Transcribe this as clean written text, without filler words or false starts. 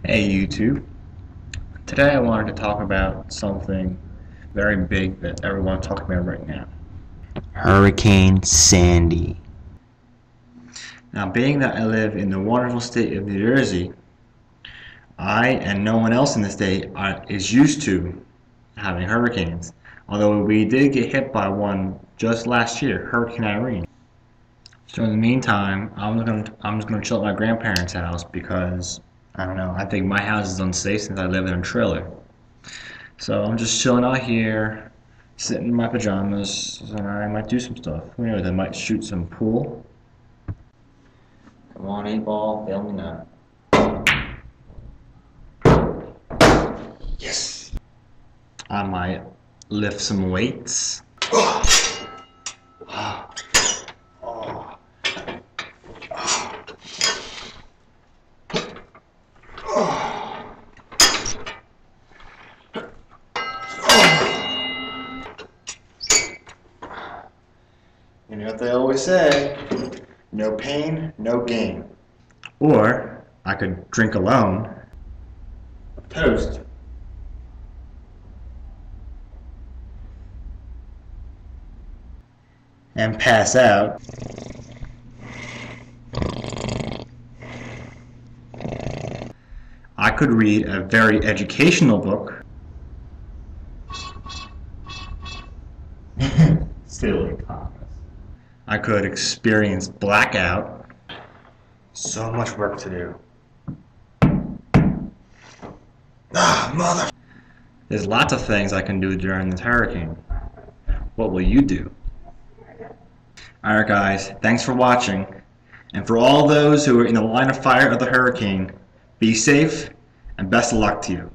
Hey YouTube. Today I wanted to talk about something very big that everyone's talking about right now. Hurricane Sandy. Now, being that I live in the wonderful state of New Jersey, I and no one else in the state is used to having hurricanes. Although we did get hit by one just last year, Hurricane Irene. So in the meantime, I'm just gonna chill at my grandparents' house because I don't know. I think my house is unsafe since I live in a trailer. So I'm just chilling out here, sitting in my pajamas, and I might do some stuff. Who knows? I might shoot some pool. Come on, 8 ball, fail me not. Yes. I might lift some weights. You know what they always say, no pain, no gain. Or I could drink alone. Toast. And pass out. I could read a very educational book. Silly Thomas. I could experience blackout. So much work to do. Mother. There's lots of things I can do during this hurricane. What will you do? Alright guys, thanks for watching. And for all those who are in the line of fire of the hurricane, be safe and best of luck to you.